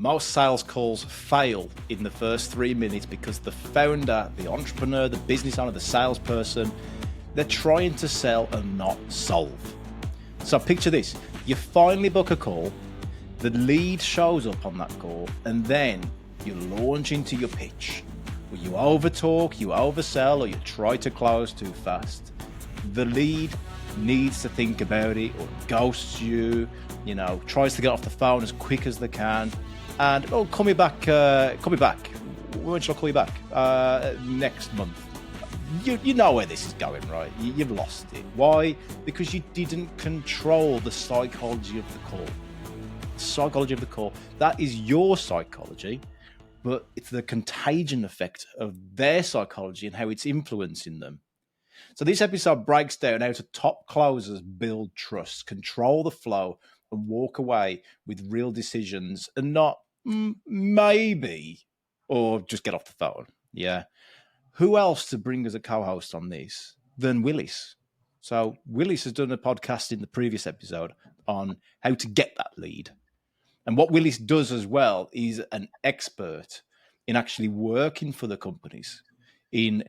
Most sales calls fail in the first 3 minutes because the founder, the entrepreneur, the business owner, the salesperson, they're trying to sell and not solve. So picture this, you finally book a call, the lead shows up on that call, and then you launch into your pitch. Where you overtalk, you oversell, or you try to close too fast. The lead needs to think about it, or ghosts you, tries to get off the phone as quick as they can. And, call me back. When should I call you back? Next month. You know where this is going, right? You've lost it. Why? Because you didn't control the psychology of the call. Psychology of the call. That is your psychology, but it's the contagion effect of their psychology and how it's influencing them. So this episode breaks down how to top closers build trust, control the flow, and walk away with real decisions and not maybe, or just get off the phone. Yeah. Who else to bring as a co-host on this than Willis? So Willis has done a podcast in the previous episode on how to get that lead. And what Willis does as well is an expert in actually working for the companies, in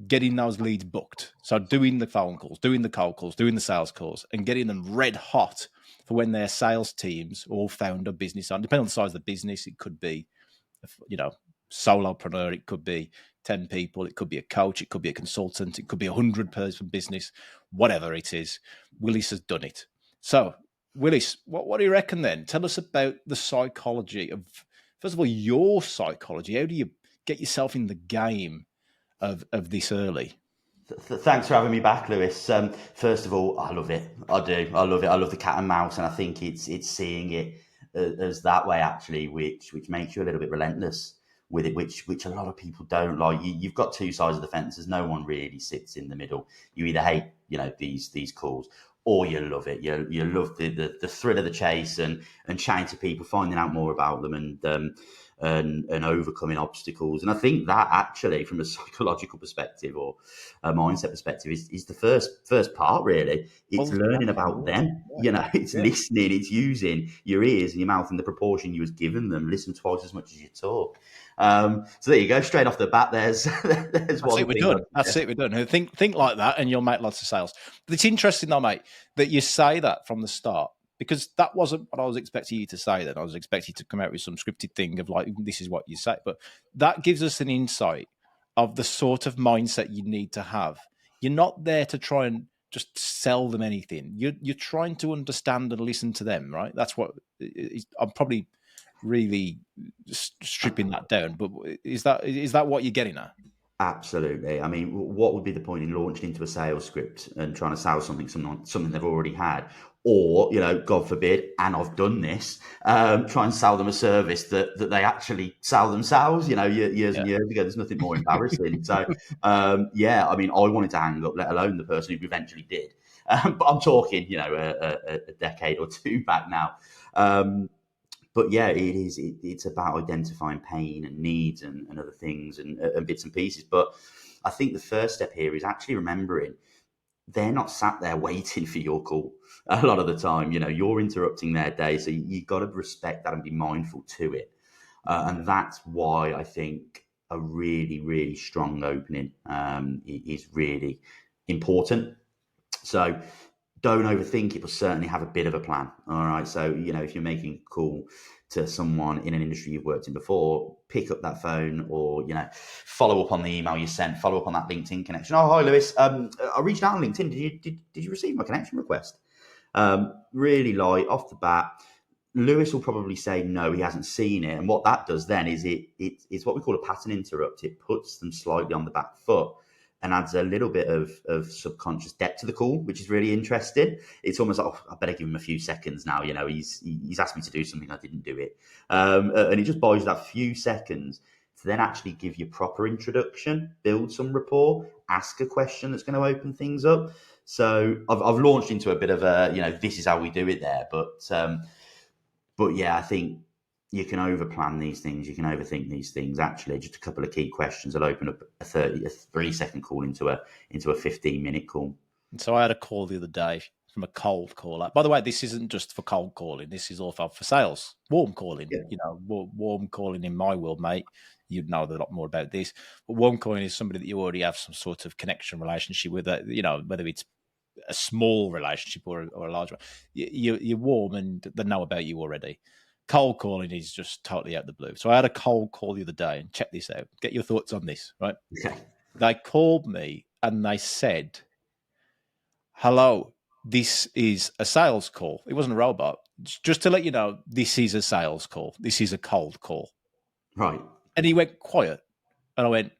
getting those leads booked. So doing the phone calls, doing the cold calls, doing the sales calls, and getting them red hot for when their sales teams or founder business on, depending on the size of the business, it could be, solopreneur, it could be 10 people, it could be a coach, it could be a consultant, it could be 100-person business, whatever it is. Willis has done it. So, Willis, what do you reckon then? Tell us about the psychology of, first of all, your psychology. How do you get yourself in the game of this early? Thanks for having me back, Lewis. First of all, I love it. I do. I love it. I love the cat and mouse, and I think it's seeing it as that way actually, which makes you a little bit relentless with it, which a lot of people don't like. You've got two sides of the fence. There's no one really sits in the middle. You either hate, these calls, or you love it. You love the thrill of the chase and chatting to people, finding out more about them, and overcoming obstacles. And I think that actually, from a psychological perspective or a mindset perspective, is the first part, really. It's learning about them. It's listening, it's using your ears and your mouth in the proportion you was given them. Listen twice as much as you talk. So there you go, straight off the bat, there's one thing. That's it, we're done. Think like that and you'll make lots of sales. But it's interesting though, mate, that you say that from the start, because that wasn't what I was expecting you to say then. I was expecting you to come out with some scripted thing of like, this is what you say. But that gives us an insight of the sort of mindset you need to have. You're not there to try and just sell them anything. You're trying to understand and listen to them, right? That's what I'm probably really stripping that down. But is that what you're getting at? Absolutely. I mean, what would be the point in launching into a sales script and trying to sell something they've already had? Or, God forbid, and I've done this, try and sell them a service that they actually sell themselves, years and years ago. There's nothing more embarrassing. So, I mean, I wanted to hang up, let alone the person who eventually did. But I'm talking, a decade or two back now. But yeah, it's about identifying pain and needs and other things and bits and pieces. But I think the first step here is actually remembering they're not sat there waiting for your call a lot of the time. You're interrupting their day. So you've got to respect that and be mindful to it. And that's why I think a really, really strong opening is really important. So don't overthink it, but certainly have a bit of a plan. All right. So, if you're making a call to someone in an industry you've worked in before, pick up that phone or, follow up on the email you sent, follow up on that LinkedIn connection. Oh, hi, Lewis. I reached out on LinkedIn. Did you receive my connection request? Really light off the bat. Lewis will probably say, no, he hasn't seen it. And what that does then is it's what we call a pattern interrupt. It puts them slightly on the back foot and adds a little bit of subconscious depth to the call, which is really interesting. It's almost like, I better give him a few seconds now. He's asked me to do something, I didn't do it. And it just buys you that few seconds to then actually give you proper introduction, build some rapport, ask a question that's going to open things up. So I've launched into a bit of a, this is how we do it there. But yeah, I think you can overplan these things. You can overthink these things. Actually, just a couple of key questions will open up a 3-second call into a 15-minute call. So I had a call the other day from a cold caller. By the way, this isn't just for cold calling. This is also for sales, warm calling. Yeah. You know, warm calling in my world, mate. You'd know a lot more about this. But warm calling is somebody that you already have some sort of connection relationship with. You know, whether it's a small relationship or a large one. You're warm and they know about you already. Cold calling is just totally out of the blue. So I had a cold call the other day, and check this out. Get your thoughts on this, right? Okay. They called me and they said, "Hello, this is a sales call." It wasn't a robot. Just to let you know, this is a sales call. This is a cold call. Right. And he went quiet. And I went,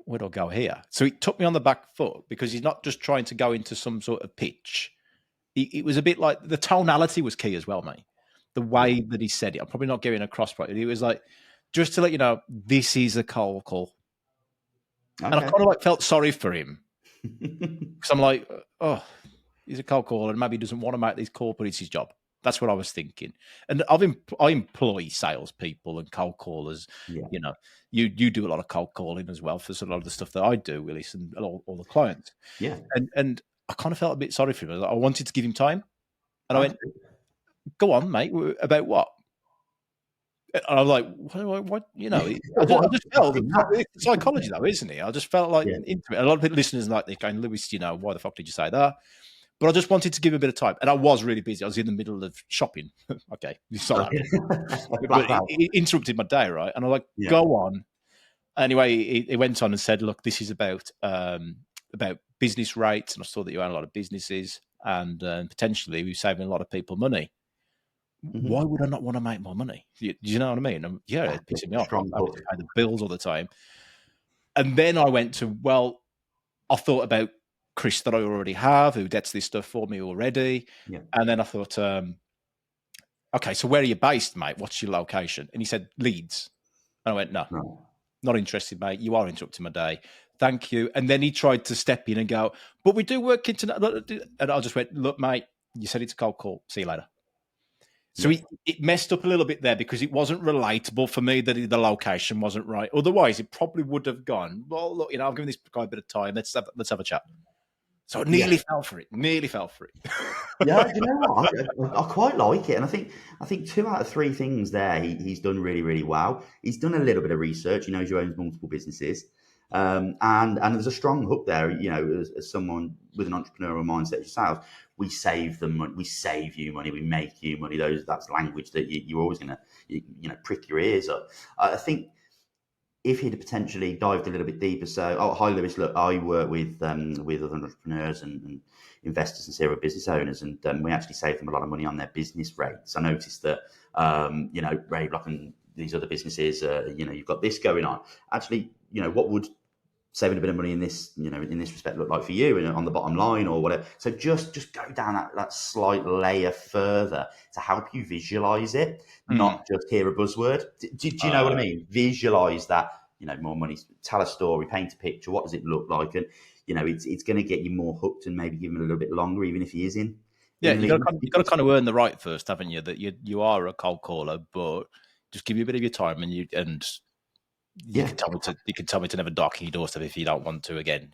where do I go here? So it took me on the back foot because he's not just trying to go into some sort of pitch. It was a bit like the tonality was key as well, mate. The way that he said it, I'm probably not getting across properly. It was like, just to let you know, this is a cold call. Okay. And I kind of like felt sorry for him because I'm like, oh, he's a cold caller and maybe he doesn't want to make these calls, but it's his job. That's what I was thinking. And I employ salespeople and cold callers. Yeah. You know, you do a lot of cold calling as well for a lot of the stuff that I do, Willis, and all the clients. Yeah. And I kind of felt a bit sorry for him. I wanted to give him time. And I Okay. went, go on, mate, about what? And I'm like, what? You know, I just felt it's psychology, though, isn't it? I just felt like Yeah. into it. A lot of listeners like they're going, Lewis, you know, why the fuck did you say that? But I just wanted to give him a bit of time, and I was really busy. I was in the middle of shopping. Okay, you saw that, but it interrupted my day, right? And I'm like, go on. Anyway, he went on and said, look, this is about business rates, and I saw that you own a lot of businesses, and potentially we're saving a lot of people money. Mm-hmm. Why would I not want to make more money? Do you know what I mean? Yeah, it's pissing me off. I'm having to pay the bills all the time. And then I went to, well, I thought about Chris that I already have, who gets this stuff for me already. Yeah. And then I thought, okay, so where are you based, mate? What's your location? And he said, Leeds. And I went, no, not interested, mate. You are interrupting my day. Thank you. And then he tried to step in and go, but we do work internet. And I just went, look, mate, you said it's a cold call. See you later. So it messed up a little bit there because it wasn't relatable for me that the location wasn't right. Otherwise, it probably would have gone, well, look, you know, I've given this guy a bit of time. Let's have a chat. So I nearly fell for it. Yeah, you know what? I quite like it, and I think 2 out of 3 things there he's done really, really well. He's done a little bit of research. He knows he owns multiple businesses, and there's a strong hook there. You know, as someone with an entrepreneurial mindset yourself, we save them money, we save you money, we make you money. That's language that you're always gonna prick your ears up. I think if he'd potentially dived a little bit deeper. So, hi Lewis, look, I work with other entrepreneurs and investors and serial business owners, and we actually save them a lot of money on their business rates. I noticed that, Ray Block and these other businesses, you've got this going on. Actually, what would saving a bit of money in this respect look like for you and on the bottom line or whatever? So just go down that slight layer further to help you visualize it, not just hear a buzzword. Do you know what I mean? Visualize that, more money, tell a story, paint a picture. What does it look like? And, it's going to get you more hooked and maybe give him a little bit longer, even if he is in. Yeah, you've got to kind of earn the right first, haven't you? That you are a cold caller, but just give you a bit of your time you can tell me to never dock your doorstep if you don't want to again.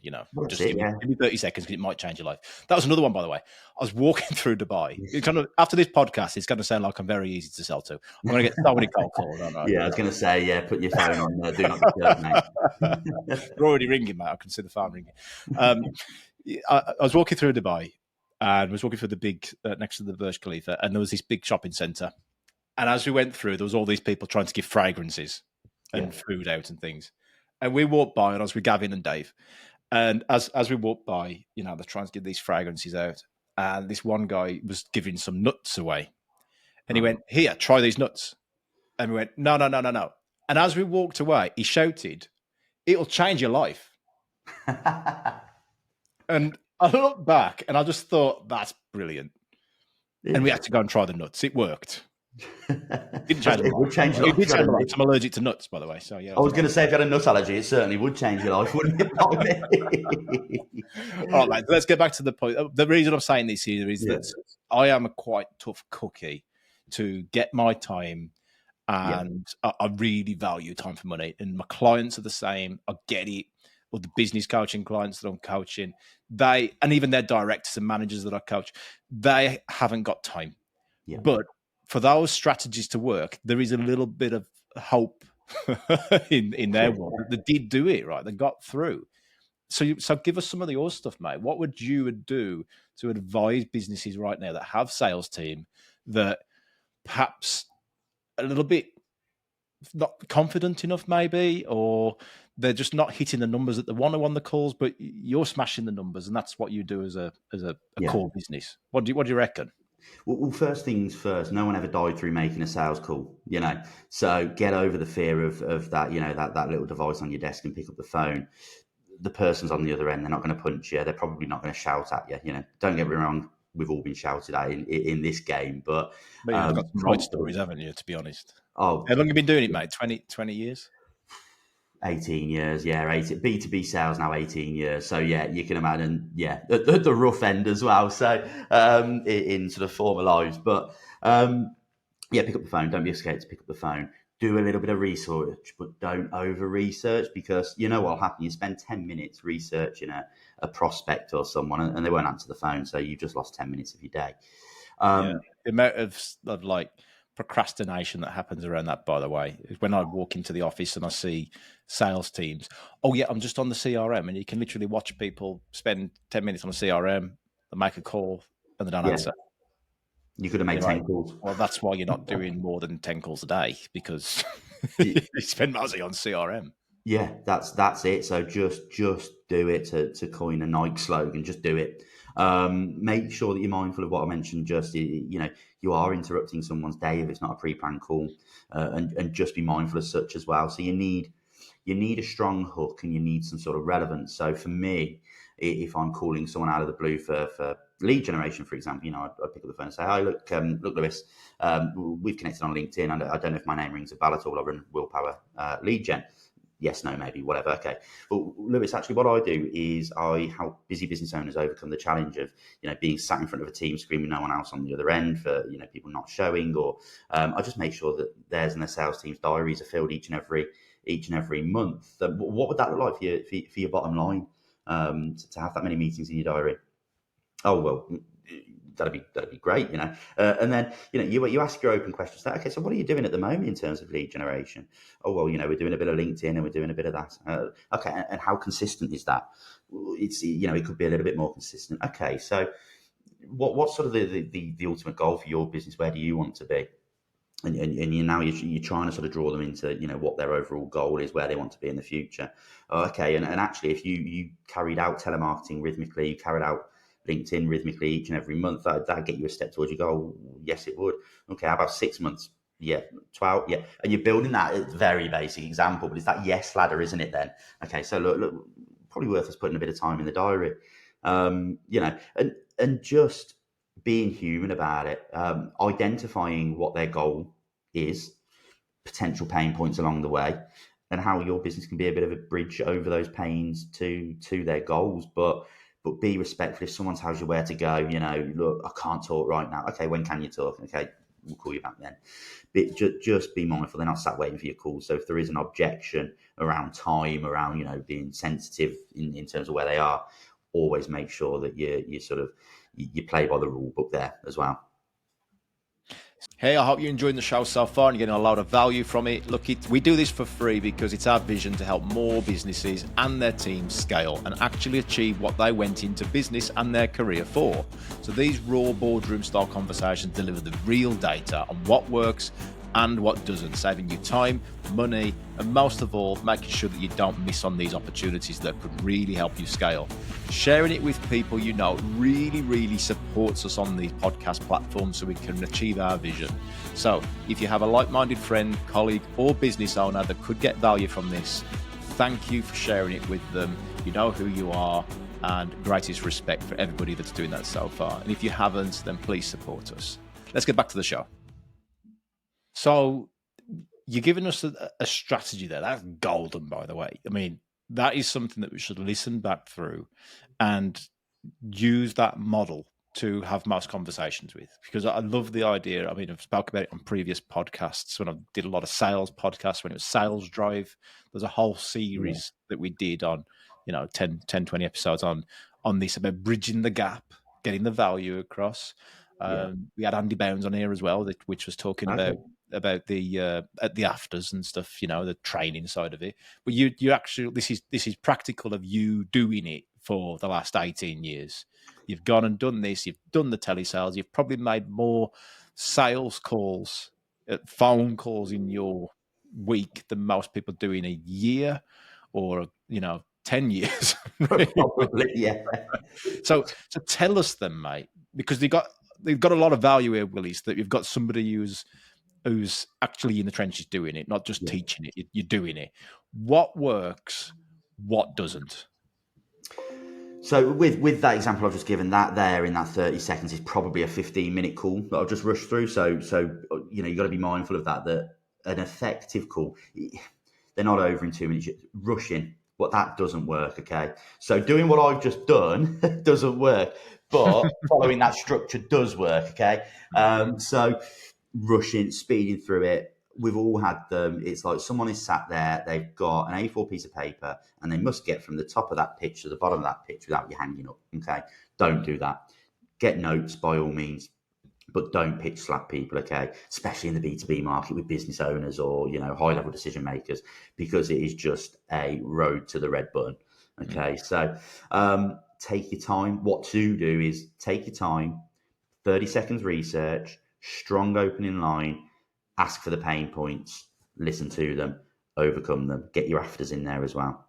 Just give me 30 seconds because it might change your life. That was another one, by the way. I was walking through Dubai. It's kind of, after this podcast, it's going to sound like I'm very easy to sell to. I'm going to get so many cold calls. I was going to say, put your phone on do not disturb, mate. They're already ringing, mate. I can see the phone ringing. I was walking through Dubai and was walking through the big next to the Burj Khalifa, and there was this big shopping centre. And as we went through, there was all these people trying to give fragrances and food out and things. And we walked by, and I was with Gavin and Dave. And as we walked by, they're trying to give these fragrances out. And this one guy was giving some nuts away. And he went, here, try these nuts. And we went, no. And as we walked away, he shouted, it'll change your life. And I looked back, and I just thought, that's brilliant. Yeah. And we had to go and try the nuts. It worked. It would change your life. I'm allergic to nuts, by the way. So yeah. I was going to say, if you had a nut allergy, it certainly would change your life, wouldn't it? All right, mate, let's get back to the point. The reason I'm saying this here is that I am a quite tough cookie to get my time, and I really value time for money. And my clients are the same. I get it. or the business coaching clients that I'm coaching, and even their directors and managers that I coach, they haven't got time. Yeah. But for those strategies to work, there is a little bit of hope in their world. They did do it, right? They got through. So give us some of your stuff, mate. What would you do to advise businesses right now that have sales team that perhaps a little bit not confident enough, maybe, or they're just not hitting the numbers that they want to on the calls, but you're smashing the numbers, and that's what you do as a core business. What do you reckon? Well, first things first, no one ever died through making a sales call, so get over the fear of that, that little device on your desk and pick up the phone. The person's on the other end, they're not going to punch you, they're probably not going to shout at you, don't get me wrong, we've all been shouted at in this game, but you've got some right stories, haven't you, to be honest? Oh, how long have you been doing it, mate? 20 years? 18 years, yeah. B2B sales now, 18 years. So, yeah, you can imagine, the rough end as well. So, in sort of former lives. But, pick up the phone. Don't be scared to pick up the phone. Do a little bit of research, but don't over-research, because you know what'll happen. You spend 10 minutes researching a prospect or someone, and they won't answer the phone. So, you've just lost 10 minutes of your day. The amount of like procrastination that happens around that, by the way, is when I walk into the office and I see sales teams, I'm just on the CRM, and you can literally watch people spend 10 minutes on a CRM, they make a call, and they don't answer. You could have made 10 calls. Well, that's why you're not doing more than 10 calls a day, because you spend mostly on CRM. Yeah, that's it. So just do it, to coin a Nike slogan. Just do it. Make sure that you're mindful of what I mentioned. Just you are interrupting someone's day if it's not a pre-planned call, and just be mindful of such as well. So you need a strong hook, and you need some sort of relevance. So for me, if I'm calling someone out of the blue for lead generation, for example, I'd pick up the phone and say, "Hi, look, Lewis, we've connected on LinkedIn. I don't know if my name rings a bell at all. I run Willpower Lead Gen." Yes, no, maybe, whatever. Okay. Well, Lewis, actually what I do is I help busy business owners overcome the challenge of, being sat in front of a team screaming, no one else on the other end, for, people not showing, or I just make sure that theirs and their sales team's diaries are filled each and every month. What would that look like for your bottom line, to have that many meetings in your diary? Oh, well, that'd be great, and then you ask your open questions. Okay, so what are you doing at the moment in terms of lead generation? Oh, well, we're doing a bit of LinkedIn and we're doing a bit of that. Okay, and how consistent is that? It's it could be a little bit more consistent. Okay, so what's sort of the ultimate goal for your business? Where do you want to be? And you're trying to sort of draw them into what their overall goal is, where they want to be in the future. Okay, and actually, if you carried out telemarketing rhythmically, you carried out LinkedIn rhythmically each and every month, that'd get you a step towards your goal. Yes, it would. Okay, how about 6 months? Yeah, 12. Yeah, and you're building that. It's a very basic example, but it's that yes ladder, isn't it? Then okay, so look, probably worth us putting a bit of time in the diary. And just being human about it, identifying what their goal is, potential pain points along the way, and how your business can be a bit of a bridge over those pains to their goals. But be respectful. If someone tells you where to go, look, I can't talk right now. Okay, when can you talk? Okay, we'll call you back then. But just be mindful. They're not sat waiting for your call. So if there is an objection around time, around, being sensitive in terms of where they are, always make sure that you play by the rule book there as well. Hey, I hope you're enjoying the show so far and you're getting a lot of value from it. Look, we do this for free because it's our vision to help more businesses and their teams scale and actually achieve what they went into business and their career for. So these raw boardroom style conversations deliver the real data on what works and what doesn't, saving you time, money, and most of all, making sure that you don't miss on these opportunities that could really help you scale. Sharing it with people really, really supports us on these podcast platforms so we can achieve our vision. So if you have a like-minded friend, colleague, or business owner that could get value from this, thank you for sharing it with them. You know who you are, and greatest respect for everybody that's doing that so far. And if you haven't, then please support us. Let's get back to the show. So you're giving us a strategy there. That's golden, by the way. I mean, that is something that we should listen back through and use that model to have most conversations with, because I love the idea. I mean, I've spoken about it on previous podcasts when I did a lot of sales podcasts, when it was Sales Drive. There's a whole series that we did on 10, 20 episodes on this about bridging the gap, getting the value across. Yeah. We had Andy Bounds on here as well, which was talking Okay. about the at the afters and stuff, the training side of it. But you actually, this is practical of you doing it for the last 18 years. You've gone and done this. You've done the telesales. You've probably made more sales calls, phone calls in your week than most people do in a year, or 10 years. Probably, yeah. So tell us then, mate, because they've got a lot of value here, Willis, that you've got somebody who's actually in the trenches doing it, not just Yeah. teaching it. You're doing it. What works? What doesn't? So with that example I've just given, that there in that 30 seconds is probably a 15-minute call that I've just rushed through. So you got to be mindful of that an effective call, they're not over in 2 minutes. Rushing, but that doesn't work. Okay, so doing what I've just done doesn't work, but following that structure does work. Okay, so rushing, speeding through it. We've all had them. It's like someone is sat there, they've got an A4 piece of paper, and they must get from the top of that pitch to the bottom of that pitch without you hanging up. Okay, don't do that. Get notes by all means, but don't pitch slap people. Okay, especially in the B2B market with business owners or high level decision makers, because it is just a road to the red button. Okay, so take your time. What to do is take your time, 30 seconds research, strong opening line, ask for the pain points, listen to them, overcome them, get your afters in there as well.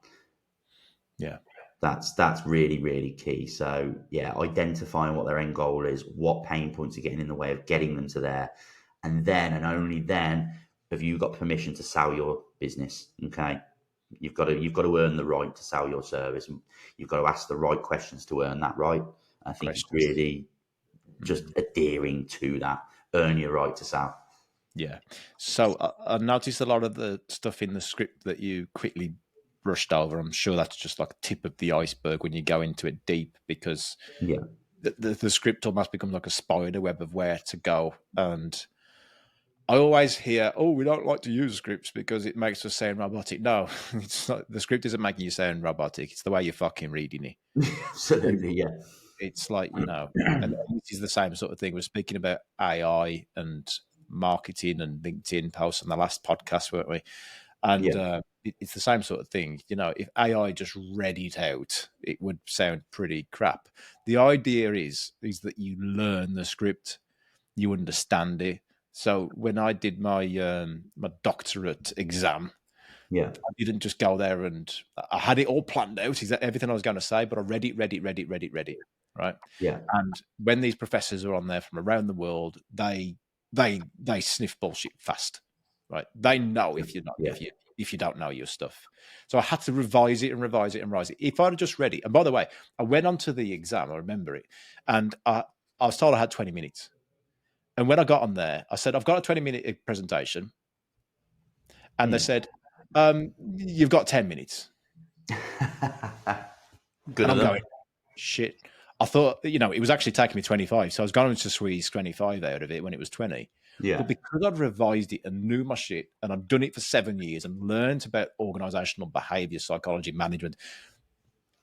Yeah. That's really, really key. So yeah, identifying what their end goal is, what pain points are getting in the way of getting them to there. And then, and only then, have you got permission to sell your business. Okay. You've got to earn the right to sell your service. And you've got to ask the right questions to earn that right. I think it's really just adhering to that, earn your right to sell. Yeah. So I noticed a lot of the stuff in the script that you quickly brushed over. I'm sure that's just like a tip of the iceberg when you go into it deep, because the script almost becomes like a spider web of where to go. And I always hear, "Oh, we don't like to use scripts because it makes us sound robotic." No, it's not. The script isn't making you sound robotic. It's the way you're fucking reading it. Absolutely, yeah. It's like, and this is the same sort of thing. We're speaking about AI and marketing and LinkedIn posts on the last podcast, weren't we? And it's the same sort of thing. If AI just read it out, it would sound pretty crap. The idea is that you learn the script, you understand it. So when I did my my doctorate exam, I didn't just go there and I had it all planned out, everything I was going to say, but I read it, right? Yeah. And when these professors are on there from around the world, they sniff bullshit fast, right? They know if you're not if you don't know your stuff. So I had to revise it. If I'd have just read it, and by the way, I went on to the exam, I remember it, and I was told I had 20 minutes. And when I got on there, I said, I've got a 20-minute presentation. And they said, you've got 10 minutes. Good. And I'm going, shit. I thought, it was actually taking me 25. So I was going to squeeze 25 out of it when it was 20. Yeah. But because I'd revised it and knew my shit, and I'd done it for 7 years and learned about organizational behavior, psychology, management,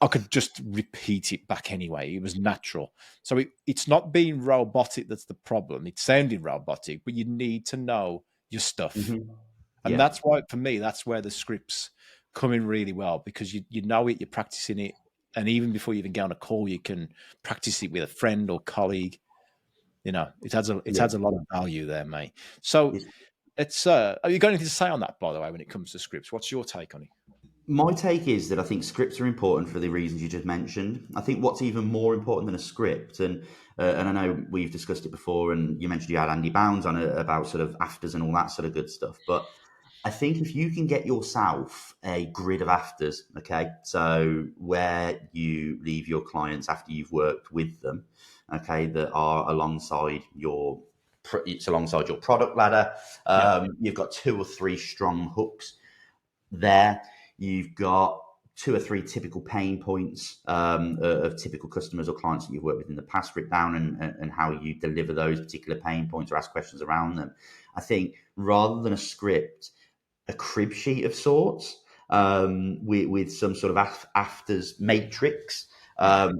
I could just repeat it back anyway. It was natural. So it's not being robotic that's the problem. It's sounding robotic, but you need to know your stuff. Mm-hmm. And that's why, for me, that's where the scripts come in really well, because you know it, you're practicing it. And even before you even get on a call, you can practice it with a friend or colleague. It adds a lot of value there, mate. So it's have you got anything to say on that, by the way, when it comes to scripts? What's your take on it? My take is that I think scripts are important for the reasons you just mentioned. I think what's even more important than a script, and I know we've discussed it before, and you mentioned you had Andy Bounds on it about sort of afters and all that sort of good stuff. But I think if you can get yourself a grid of afters, okay, so where you leave your clients after you've worked with them, okay, that are alongside it's alongside your product ladder. You've got 2 or 3 strong hooks there. You've got 2 or 3 typical pain points of typical customers or clients that you've worked with in the past, written down, and how you deliver those particular pain points or ask questions around them. I think rather than a script, a crib sheet of sorts, with some sort of afters matrix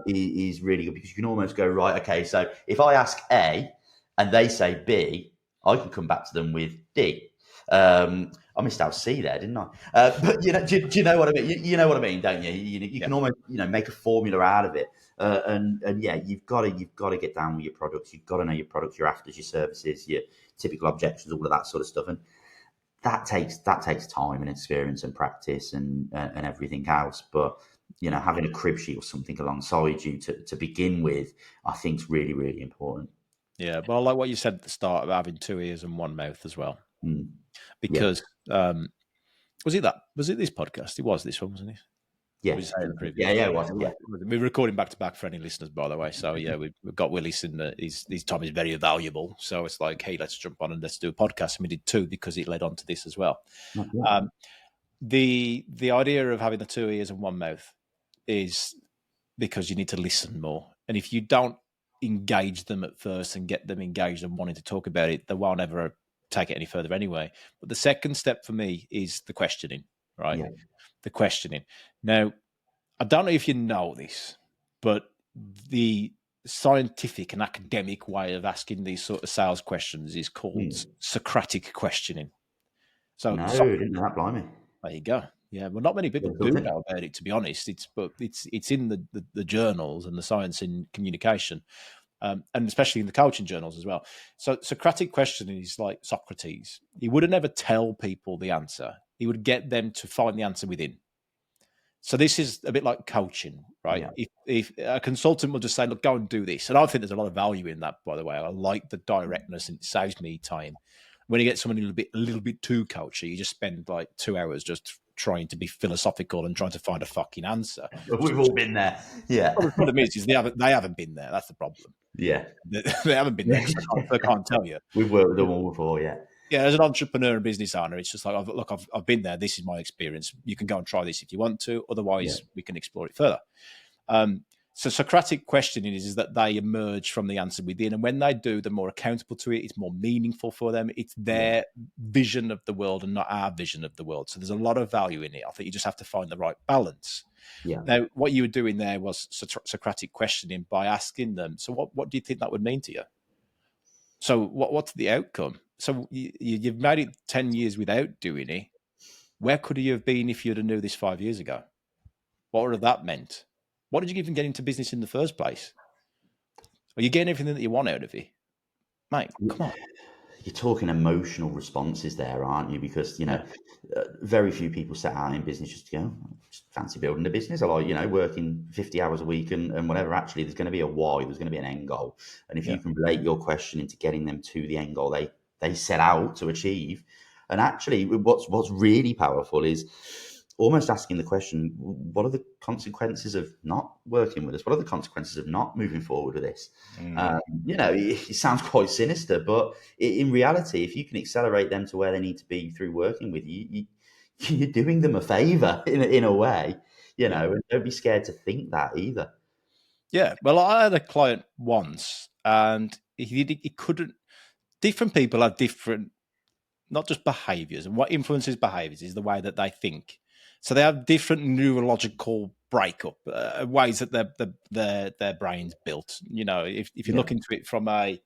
is really good, because you can almost go, right, okay, so if I ask A and they say B, I can come back to them with D. I missed out C there, didn't I? But do you know what I mean? You know what I mean, don't you? You can almost make a formula out of it, and yeah, you've got to get down with your products. You've got to know your products, your afters, your services, your typical objections, all of that sort of stuff, and that takes time and experience and practice and everything else. But having a crib sheet or something alongside you to begin with, I think is really, really important. Yeah, but I like what you said at the start about having two ears and one mouth as well. Because was it this podcast? It was this one, wasn't it? Yeah, it was. Yeah. We're recording back to back for any listeners, by the way. So yeah, we've got Willis, and his time is very valuable. So it's like, hey, let's jump on and let's do a podcast. And we did two because it led on to this as well. The idea of having the two ears and one mouth is because you need to listen more, and if you don't engage them at first and get them engaged and wanting to talk about it, they won't ever take it any further anyway. But the second step for me is the questioning, right? Yeah. The questioning. Now, I don't know if you know this, but the scientific and academic way of asking these sort of sales questions is called Socratic questioning. So, no, didn't know that, blimey. There you go. Yeah, well, not many people do know about it, to be honest. It's in the journals and the science in communication, and especially in the coaching journals as well. So Socratic questioning is like Socrates. He would never tell people the answer. He would get them to find the answer within. So this is a bit like coaching, right? Yeah. If a consultant will just say, look, go and do this. And I think there's a lot of value in that, by the way. I like the directness, and it saves me time. When you get someone a little bit too coachy, you just spend like 2 hours just trying to be philosophical and trying to find a fucking answer. We've all been there. Yeah. The problem is they haven't been there. That's the problem. Yeah. They haven't been there. I can't tell you. We've worked with them all before, yeah. Yeah, as an entrepreneur and business owner, it's just like, I've been there. This is my experience. You can go and try this if you want to. Otherwise, we can explore it further. So Socratic questioning is that they emerge from the answer within. And when they do, they're more accountable to it. It's more meaningful for them. It's their vision of the world and not our vision of the world. So there's a lot of value in it. I think you just have to find the right balance. Yeah. Now, what you were doing there was Socratic questioning by asking them, so what do you think that would mean to you? So what's the outcome? So you've made it 10 years without doing it. Where could you have been if you'd have knew this 5 years ago? What would have that meant? What did you even get into business in the first place? Are you getting everything that you want out of it? Mate, come on. You're talking emotional responses there, aren't you? Because, very few people set out in business just to go, just fancy building a business. I like, working 50 hours a week and whatever. Actually, there's going to be a why. There's going to be an end goal. And if you can relate your question into getting them to the end goal they set out to achieve. And actually, what's really powerful is almost asking the question, what are the consequences of not working with us? What are the consequences of not moving forward with this? It sounds quite sinister, but in reality, if you can accelerate them to where they need to be through working with you, you're doing them a favor in a way, and don't be scared to think that either. Yeah. Well, I had a client once, and he couldn't, different people have different, not just behaviors, and what influences behaviors is the way that they think. So they have different neurological breakup ways that their brain's built. If you look into it from a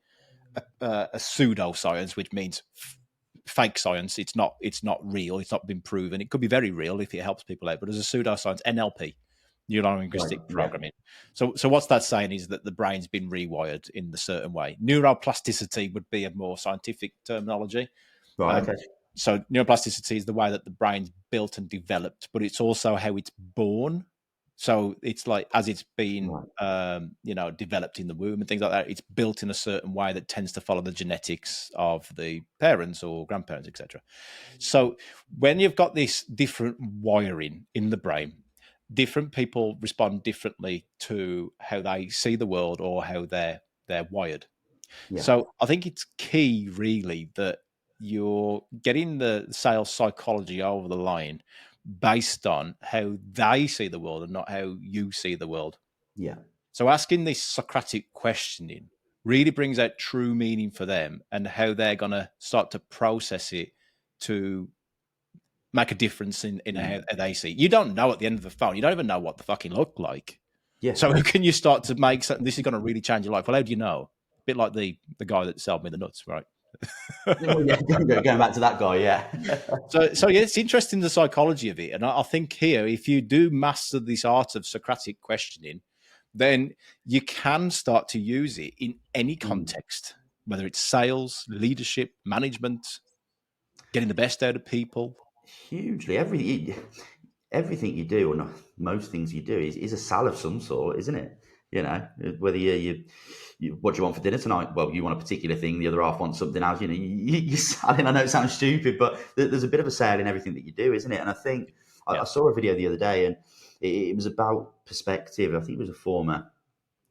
pseudoscience, which means fake science, it's not real. It's not been proven. It could be very real if it helps people out, but as a pseudoscience, NLP, neuro-linguistic programming. So what's that saying is that the brain's been rewired in a certain way. Neuroplasticity would be a more scientific terminology. Right. Okay. So neuroplasticity is the way that the brain's built and developed, but it's also how it's born. So it's like as it's been, developed in the womb and things like that, it's built in a certain way that tends to follow the genetics of the parents or grandparents, etc. So when you've got this different wiring in the brain, different people respond differently to how they see the world or how they're wired. Yeah. So I think it's key, really, that you're getting the sales psychology over the line based on how they see the world and not how you see the world. Yeah. So asking this Socratic questioning really brings out true meaning for them and how they're going to start to process it to make a difference in how they see. You don't know at the end of the phone. You don't even know what the fucking look like. Yeah. So how can you start to make something? This is going to really change your life. Well, how do you know? A bit like the guy that sold me the nuts, right? Yeah, going back to that guy, yeah. So yeah, it's interesting the psychology of it, and I think here, if you do master this art of Socratic questioning, then you can start to use it in any context, whether it's sales, leadership, management, getting the best out of people. Hugely. Everything you do, or not, most things you do, is a sell of some sort, isn't it? You know, whether you what do you want for dinner tonight? Well, you want a particular thing. The other half wants something else. You know, you're selling. I know it sounds stupid, but there's a bit of a sale in everything that you do, isn't it? And I think I saw a video the other day, and it was about perspective. I think it was a former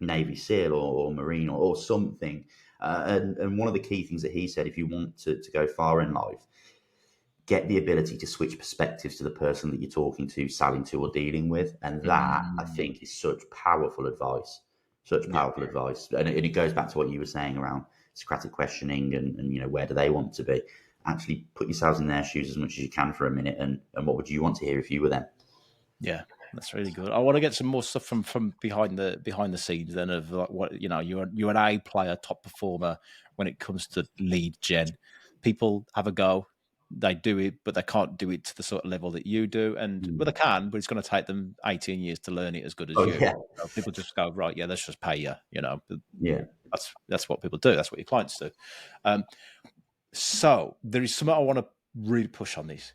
Navy SEAL or Marine or something. And one of the key things that he said, if you want to go far in life, get the ability to switch perspectives to the person that you're talking to, selling to, or dealing with. And that, I think, is such powerful advice. Such powerful advice. And it goes back to what you were saying around Socratic questioning and, you know, where do they want to be? Actually put yourselves in their shoes as much as you can for a minute. And what would you want to hear if you were them? Yeah, that's really good. I want to get some more stuff from behind the scenes then of like what, you know, you're an A player, top performer when it comes to lead gen. People have a go, they do it, but they can't do it to the sort of level that you do. And well, they can, but it's going to take them 18 years to learn it as good as Oh, you. yeah. So people just go, right, yeah, let's just pay you. You know, Yeah. that's what people do. That's what your clients do. So there is something I want to really push on this.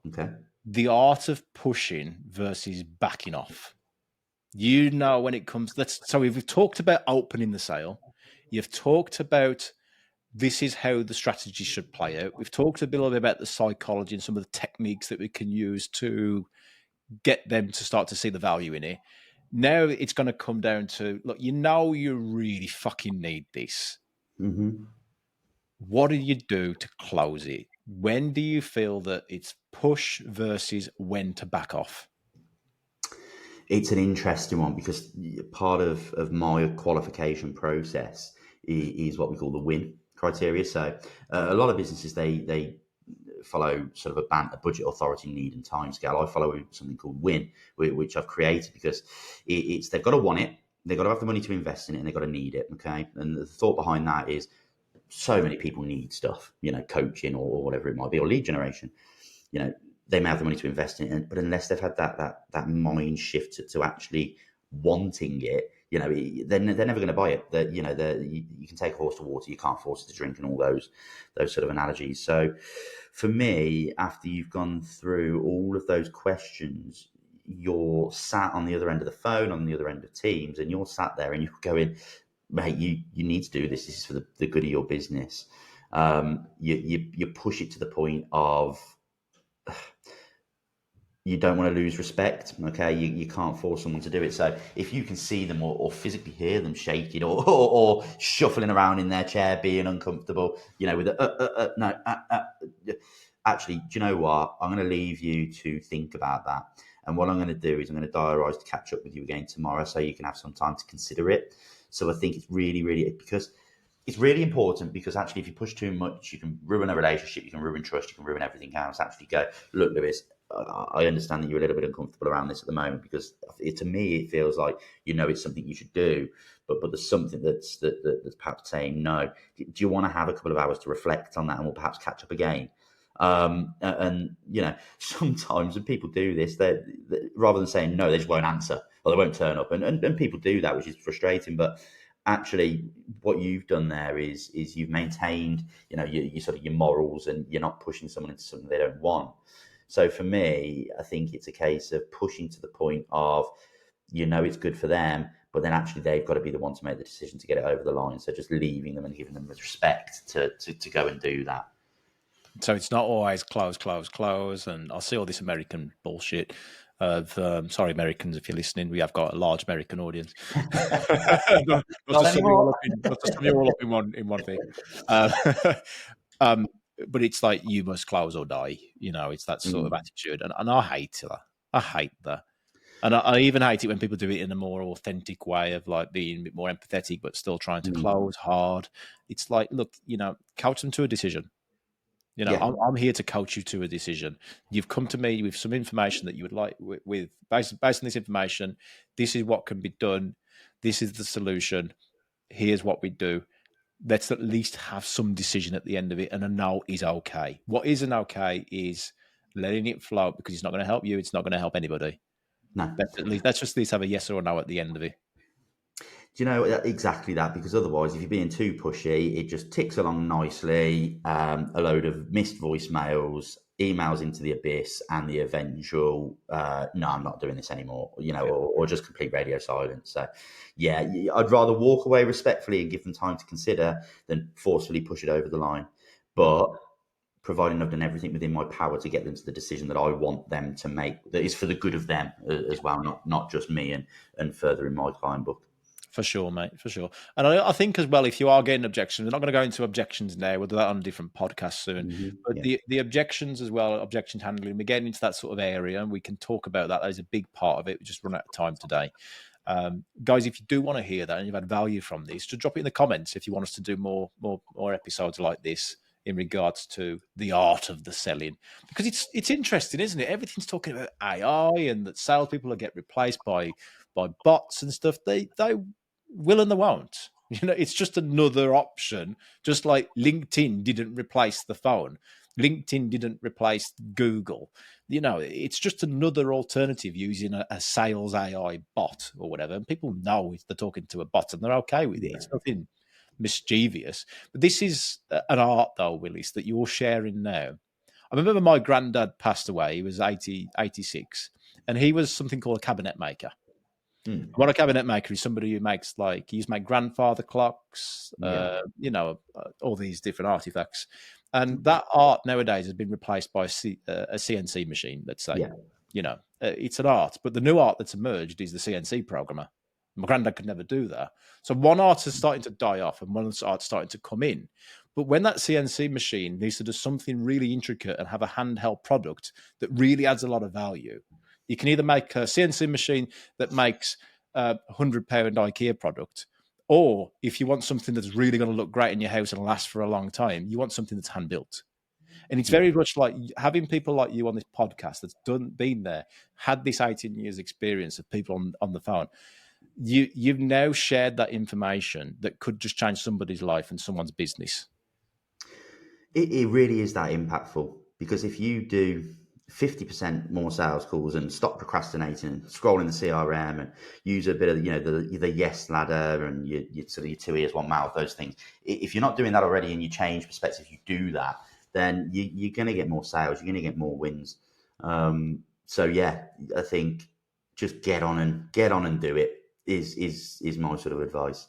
Okay. The art of pushing versus backing off. You know, when it comes, so we've talked about opening the sale. You've talked about this is how the strategy should play out. We've talked a little bit about the psychology and some of the techniques that we can use to get them to start to see the value in it. Now it's going to come down to, look, you know, you really fucking need this. Mm-hmm. What do you do to close it? When do you feel that it's push versus when to back off? It's an interesting one because part of my qualification process is what we call the win criteria. So a lot of businesses, they follow sort of a budget, authority, need, and timescale. I follow something called win, which I've created because it's they've got to want it, they've got to have the money to invest in it, and they've got to need it. Okay, and the thought behind that is so many people need stuff, you know, coaching or whatever it might be, or lead generation. You know, they may have the money to invest in it, but unless they've had that mind shift to actually wanting it, you know, they're never going to buy it. That, you know, you can take a horse to water, you can't force it to drink, and all those sort of analogies. So, for me, after you've gone through all of those questions, you're sat on the other end of the phone, on the other end of Teams, and you're sat there and you're going, mate, you need to do this. This is for the good of your business. You push it to the point of you don't want to lose respect. Okay, you can't force someone to do it. So if you can see them or physically hear them shaking or shuffling around in their chair, being uncomfortable, you know, with actually, do you know what? I'm going to leave you to think about that. And what I'm going to do is I'm going to diarise to catch up with you again tomorrow, so you can have some time to consider it. So I think it's really, really, because it's really important, because actually if you push too much, you can ruin a relationship, you can ruin trust, you can ruin everything else. Actually go, look, Lewis, I understand that you're a little bit uncomfortable around this at the moment, because to me it feels like, you know, it's something you should do, but there's something that's perhaps saying no. Do you want to have a couple of hours to reflect on that, and we'll perhaps catch up again? And you know, sometimes when people do this, they rather than saying no, they just won't answer, or they won't turn up, and people do that, which is frustrating. But actually, what you've done there is you've maintained, you know, your sort of your morals, and you're not pushing someone into something they don't want. So for me, I think it's a case of pushing to the point of, you know, it's good for them, but then actually they've got to be the one to make the decision to get it over the line. So just leaving them and giving them the respect to go and do that. So it's not always close, and I see all this American bullshit of sorry, Americans, if you're listening, we have got a large American audience. not just some you all up in one thing. But it's like, you must close or die. You know, it's that sort of attitude, and I hate that. I hate that. And I even hate it when people do it in a more authentic way of like being a bit more empathetic, but still trying to close hard. It's like, look, you know, couch them to a decision. You know, Yeah. I'm here to coach you to a decision. You've come to me with some information that you would like with based on this information. This is what can be done. This is the solution. Here's what we do. Let's at least have some decision at the end of it. And a no is okay. What isn't okay is letting it float because it's not going to help you. It's not going to help anybody. No. Let's just at least have a yes or a no at the end of it. Do you know exactly that? Because otherwise, if you're being too pushy, it just ticks along nicely. A load of missed voicemails, emails into the abyss, and the eventual "no, I'm not doing this anymore." Yeah, or just complete radio silence. So, yeah, I'd rather walk away respectfully and give them time to consider than forcefully push it over the line. But providing I've done everything within my power to get them to the decision that I want them to make, that is for the good of them as well, not just me and further in my client book. for sure, mate, for sure. And I think as well, if you are getting objections, we're not going to go into objections now. We'll do that on a different podcast soon. But Yeah. the objections as well, objection handling, we're getting into that sort of area, and we can talk about that. That is a big part of it. We just run out of time today. Guys, if you do want to hear that and you've had value from this, just drop it in the comments if you want us to do more episodes like this in regards to the art of the selling, because it's interesting, isn't it? Everything's talking about AI and that salespeople will get replaced by bots and stuff. They will and they won't. It's just another option. Just like LinkedIn didn't replace the phone, LinkedIn didn't replace Google. It's just another alternative using a sales AI bot or whatever. And people know if they're talking to a bot and they're okay with it. It's nothing mischievous. But this is an art, though, Willis, that you're sharing now. I remember my granddad passed away. He was 86, and he was something called a cabinet maker. What a cabinet maker is somebody who makes, like, he used to make grandfather clocks, all these different artifacts. And that art nowadays has been replaced by a CNC machine, let's say. Yeah. It's an art, but the new art that's emerged is the CNC programmer. My granddad could never do that. So one art is starting to die off and one art's starting to come in. But when that CNC machine needs to do something really intricate and have a handheld product that really adds a lot of value, you can either make a CNC machine that makes a £100 IKEA product, or if you want something that's really going to look great in your house and last for a long time, you want something that's hand built. And it's very much like having people like you on this podcast that's been there, had this 18 years experience of people on the phone. You've now shared that information that could just change somebody's life and someone's business. It really is that impactful, because if you do 50% more sales calls and stop procrastinating and scroll in the CRM and use a bit of the yes ladder and your sort of your 2 ears, 1 mouth, those things. If you're not doing that already and you change perspective, you do that, then you're going to get more sales. You're going to get more wins. So yeah, I think just get on and do it is my sort of advice.